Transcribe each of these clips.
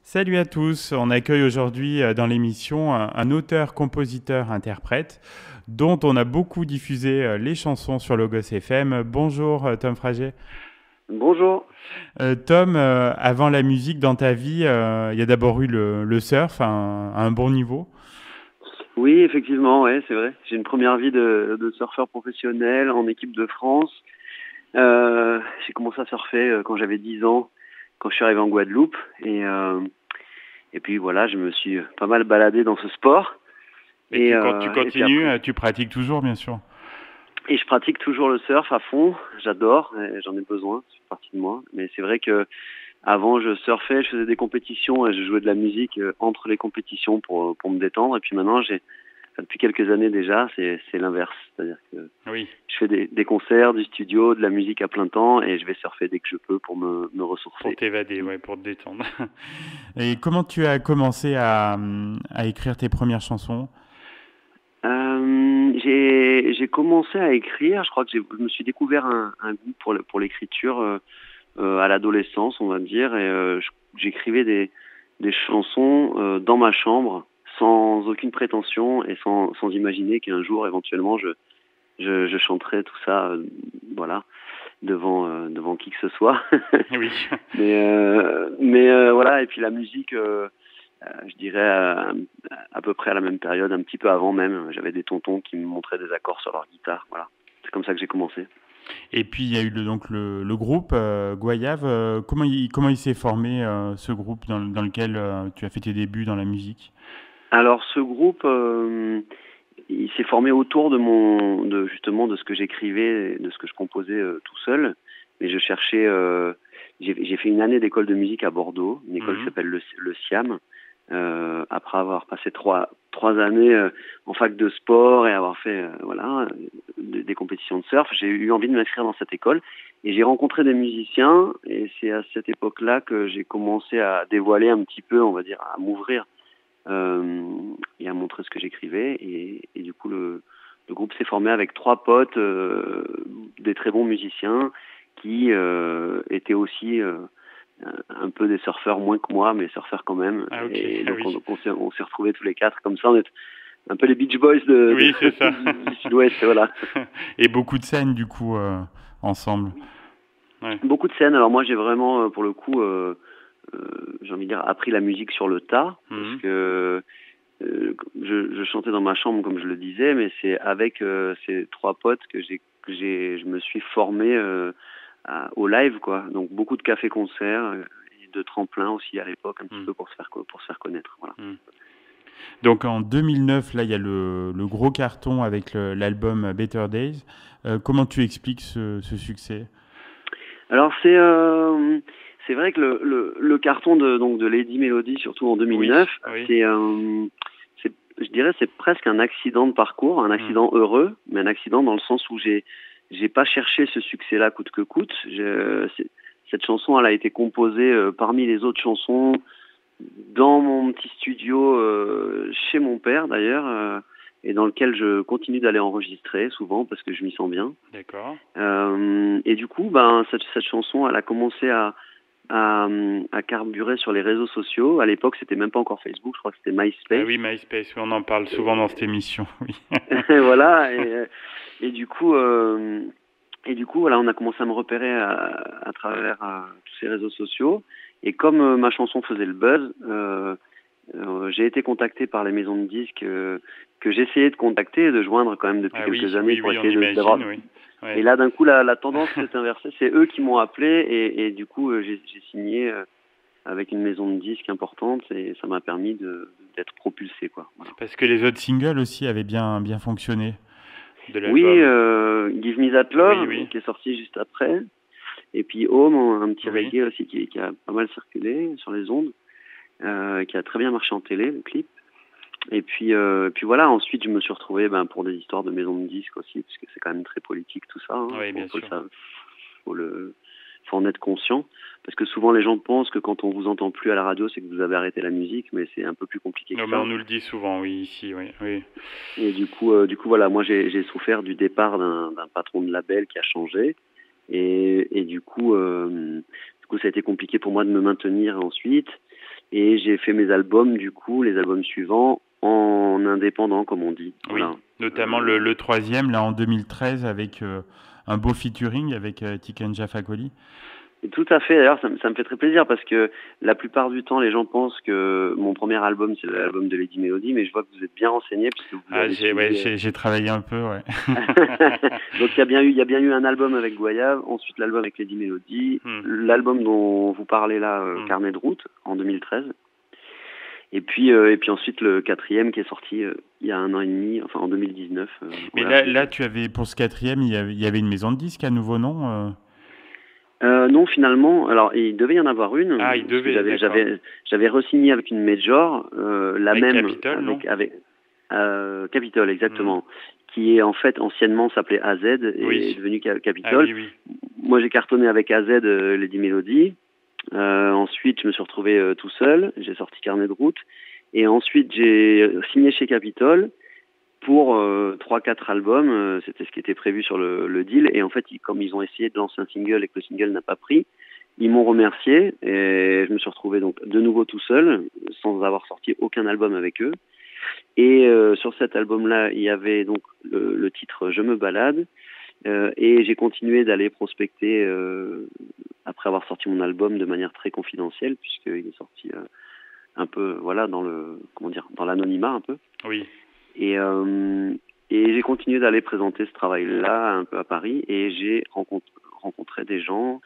Salut à tous, on accueille aujourd'hui dans l'émission un auteur, compositeur, interprète dont on a beaucoup diffusé les chansons sur Logos FM. Bonjour Tom Frager. Bonjour. Tom, avant la musique dans ta vie, il y a d'abord eu le surf à un bon niveau. Oui, effectivement, ouais, c'est vrai. J'ai une première vie de surfeur professionnel en équipe de France. J'ai commencé à surfer quand j'avais 10 ans, quand je suis arrivé en Guadeloupe. Et puis voilà, je me suis pas mal baladé dans ce sport. Et quand tu Et puis continues, après, tu pratiques toujours, bien sûr. et je pratique toujours le surf à fond. J'adore, et j'en ai besoin, c'est partie de moi. Mais c'est vrai que avant, je surfais, je faisais des compétitions et je jouais de la musique entre les compétitions pour me détendre. Et puis maintenant, depuis quelques années déjà, c'est l'inverse. C'est-à-dire que Oui. je fais des concerts, du studio, de la musique à plein temps et je vais surfer dès que je peux pour me Pour ressourcer. t'évader, ouais, pour te détendre. Et comment tu as commencé à écrire tes premières chansons? J'ai commencé à écrire, je crois que je me suis découvert un goût pour l'écriture à l'adolescence, on va dire, et j'écrivais des chansons dans ma chambre sans aucune prétention et sans imaginer qu'un jour, éventuellement, je chanterais tout ça, voilà, devant qui que ce soit. Oui. Mais voilà, et puis la musique, je dirais à peu près à la même période, un petit peu avant même, j'avais des tontons qui me montraient des accords sur leur guitare. Voilà, c'est comme ça que j'ai commencé. Et puis il y a eu donc le groupe Goyave. Comment il s'est formé ce groupe dans lequel tu as fait tes débuts dans la musique? Alors ce groupe, il s'est formé autour justement de ce que j'écrivais, de ce que je composais tout seul. Mais je cherchais, j'ai fait une année d'école de musique à Bordeaux, une école qui Mhm. s'appelle le SIAM. Après avoir passé trois années en fac de sport et avoir fait voilà des compétitions de surf, j'ai eu envie de m'inscrire dans cette école et j'ai rencontré des musiciens et c'est à cette époque-là que j'ai commencé à dévoiler un petit peu, on va dire, à m'ouvrir et à montrer ce que j'écrivais et du coup le groupe s'est formé avec trois potes, des très bons musiciens qui étaient aussi un peu des surfeurs moins que moi, mais surfeurs quand même. Ah ok, Et ah donc oui. on s'est retrouvés tous les quatre comme ça. On est un peu les Beach Boys Oui, c'est ça. du Sud-Ouest, voilà. Et beaucoup de scènes du coup ensemble. Ouais. Beaucoup de scènes. Alors moi j'ai vraiment, pour le coup, j'ai envie de dire, appris la musique sur le tas, parce Mhm. que je chantais dans ma chambre comme je le disais, mais c'est avec ces trois potes je me suis formé au live, quoi. Donc beaucoup de cafés-concerts et de tremplins aussi à l'époque, un petit Mhm. peu pour se faire connaître. Voilà. Mhm. Donc en 2009, là, il y a le gros carton avec l'album Better Days. Comment tu expliques ce succès? Alors c'est vrai que le carton de Lady Melody, surtout en Oui, 2009, oui. je dirais c'est presque un accident de parcours, un Mhm. accident heureux, mais un accident dans le sens où j'ai pas cherché ce succès-là coûte que coûte. Cette chanson, elle a été composée parmi les autres chansons dans mon petit studio chez mon père d'ailleurs, et dans lequel je continue d'aller enregistrer souvent parce que je m'y sens bien. D'accord. Et du coup, ben, cette chanson, elle a commencé à carburer sur les réseaux sociaux. À l'époque, c'était même pas encore Facebook, je crois que c'était Ah MySpace. oui, MySpace, oui, on en parle souvent dans cette émission. Oui. Et voilà. Et du coup, voilà, on a commencé à me repérer à travers tous ces réseaux sociaux. Et comme ma chanson faisait le buzz, j'ai été contacté par les maisons de disques que j'essayais de contacter et de joindre quand même depuis Ah oui, quelques années oui, pour oui, on essayer d'avoir. imagine, oui. Et Ouais. là, d'un coup, la tendance s'est inversée. C'est eux qui m'ont appelé et du coup, j'ai signé avec une maison de disques importante et ça m'a permis d'être propulsé, quoi. Voilà. Parce que les autres singles aussi avaient bien fonctionné de Oui, l'album. Give Me That Oui, Love, oui, qui est sorti juste après. Et puis Home, un petit oui. reggae aussi qui a pas mal circulé sur les ondes, qui a très bien marché en télé, le clip. Et puis voilà, ensuite je me suis retrouvé pour des histoires de maison de disques aussi, parce que c'est quand même très politique tout ça, hein. Oui, bien sûr. Faut faut en être conscient. Parce que souvent les gens pensent que quand on vous entend plus à la radio, c'est que vous avez arrêté la musique, mais c'est un peu plus compliqué que Non, mais on ça. nous le dit souvent, oui, ici, oui, oui. Et du coup voilà, moi j'ai souffert du départ d'un patron de label qui a changé. Et du coup, ça a été compliqué pour moi de me maintenir ensuite. Et j'ai fait mes albums, du coup, les albums suivants, en indépendant, comme on dit. Oui, Voilà. notamment le troisième, là, en 2013, avec un beau featuring avec Tiken Jah Fakoly. Et tout à fait, d'ailleurs, ça me fait très plaisir parce que la plupart du temps, les gens pensent que mon premier album, c'est l'album de Lady Melody, mais je vois que vous êtes bien renseigné puisque vous avez suivi... j'ai travaillé un peu, ouais. Donc il y a bien eu un album avec Goyave, ensuite l'album avec Lady Melody, l'album dont vous parlez là, Carnet de route, en 2013. Et puis ensuite le quatrième qui est sorti il y a 1 an et demi, enfin en 2019. Mais voilà. là, tu avais, pour ce quatrième, il y avait une maison de disques à nouveau, non Non, finalement, alors il devait y en avoir une. Ah, il devait, j'avais re-signé avec une major, la avec même Capitol, non avec Capitol, exactement, qui est en fait anciennement s'appelait AZ et est devenu Capitol. Ah, oui. Moi, j'ai cartonné avec AZ Lady Melody. Ensuite, je me suis retrouvé tout seul. J'ai sorti Carnet de route et ensuite j'ai signé chez Capitol pour 3-4 albums, c'était ce qui était prévu sur le deal. Et en fait, comme ils ont essayé de lancer un single et que le single n'a pas pris, ils m'ont remercié et je me suis retrouvé donc de nouveau tout seul, sans avoir sorti aucun album avec eux. Et sur cet album-là, il y avait donc le titre Je me balade. Et j'ai continué d'aller prospecter après avoir sorti mon album de manière très confidentielle, puisqu'il est sorti un peu, voilà, dans l'anonymat un peu. Oui. Et j'ai continué d'aller présenter ce travail-là un peu à Paris et j'ai rencontré des gens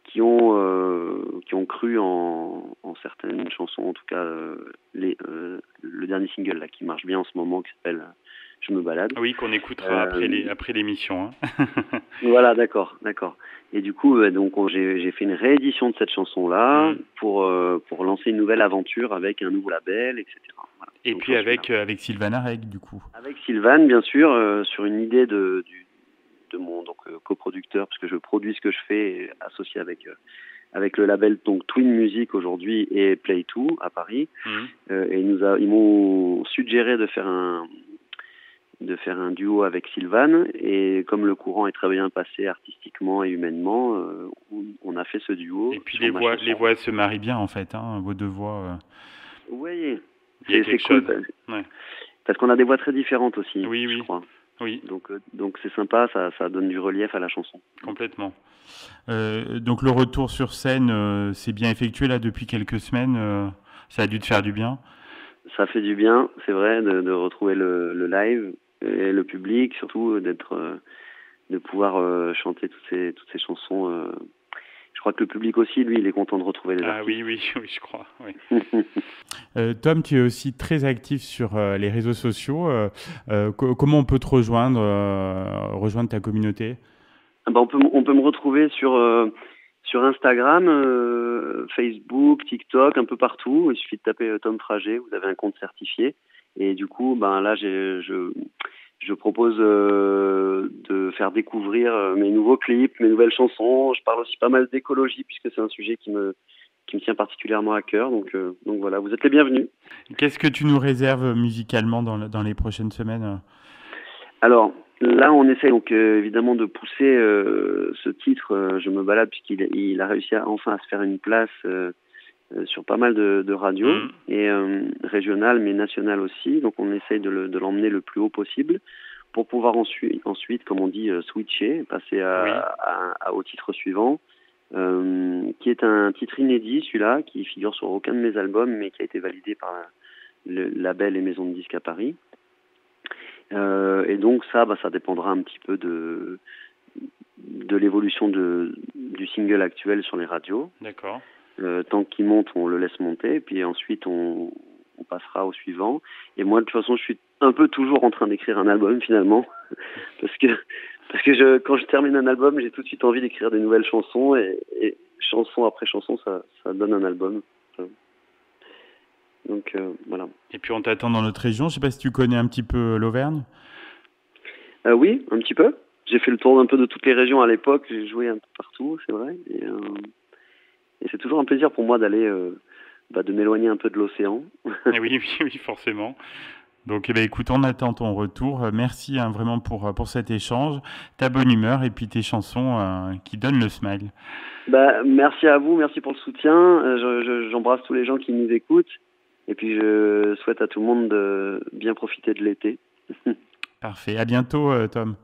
qui ont cru en certaines chansons, en tout cas le dernier single là qui marche bien en ce moment qui s'appelle Je me balade. Oui, qu'on écoutera après l'émission. Hein. Voilà, d'accord. Et du coup, donc j'ai fait une réédition de cette chanson-là pour lancer une nouvelle aventure avec un nouveau label, etc. Voilà. Et donc, puis avec Sylvain Areg, du coup. Avec Sylvain, bien sûr, sur une idée de mon coproducteur, parce que je produis ce que je fais, associé avec le label donc Twin Music aujourd'hui et Play2 à Paris. Et ils m'ont suggéré de faire un duo avec Sylvain, et comme le courant est très bien passé artistiquement et humainement, on a fait ce duo. Et puis les voix se marient bien en fait, hein, vos deux voix. Oui, c'est cool. Parce qu'on a des voix très différentes aussi, je crois. Oui. Donc c'est sympa, ça donne du relief à la chanson. Complètement. Donc le retour sur scène s'est bien effectué là depuis quelques semaines. Ça a dû te faire du bien. Ça fait du bien, c'est vrai, de retrouver le live et le public, surtout de pouvoir chanter toutes ces chansons. Je crois que le public aussi, lui, il est content de retrouver les artistes. Oui, je crois. Oui. Tom, tu es aussi très actif sur les réseaux sociaux. Comment on peut te rejoindre ta communauté? On peut me retrouver sur Instagram, Facebook, TikTok, un peu partout. Il suffit de taper Tom Frager, vous avez un compte certifié. Et du coup, là, je propose de faire découvrir mes nouveaux clips, mes nouvelles chansons. Je parle aussi pas mal d'écologie, puisque c'est un sujet qui me tient particulièrement à cœur. Donc voilà, vous êtes les bienvenus. Qu'est-ce que tu nous réserves musicalement dans les prochaines semaines? Alors, là, on essaie donc évidemment de pousser ce titre, Je me balade, puisqu'il a réussi enfin à se faire une place sur pas mal de radios, et régionales, mais nationales aussi. Donc on essaye de l'emmener le plus haut possible pour pouvoir ensuite, comme on dit, switcher, passer au titre suivant, qui est un titre inédit, celui-là, qui figure sur aucun de mes albums, mais qui a été validé par le label et maison de disques à Paris. Et donc ça dépendra un petit peu de l'évolution du single actuel sur les radios. D'accord. Tant qu'il monte, on le laisse monter, puis ensuite on passera au suivant. Et moi, de toute façon, je suis un peu toujours en train d'écrire un album finalement, parce que quand je termine un album, j'ai tout de suite envie d'écrire des nouvelles chansons, et chanson après chanson, ça donne un album. Donc voilà. Et puis on t'attend dans notre région. Je sais pas si tu connais un petit peu l'Auvergne. Oui, un petit peu. J'ai fait le tour un peu de toutes les régions à l'époque. J'ai joué un peu partout, c'est vrai. Et c'est toujours un plaisir pour moi d'aller de m'éloigner un peu de l'océan. Oui, forcément. Donc, écoute, on attend ton retour. Merci vraiment pour cet échange, ta bonne humeur et puis tes chansons qui donnent le smile. Merci à vous, merci pour le soutien. J'embrasse tous les gens qui nous écoutent. Et puis je souhaite à tout le monde de bien profiter de l'été. Parfait. À bientôt, Tom.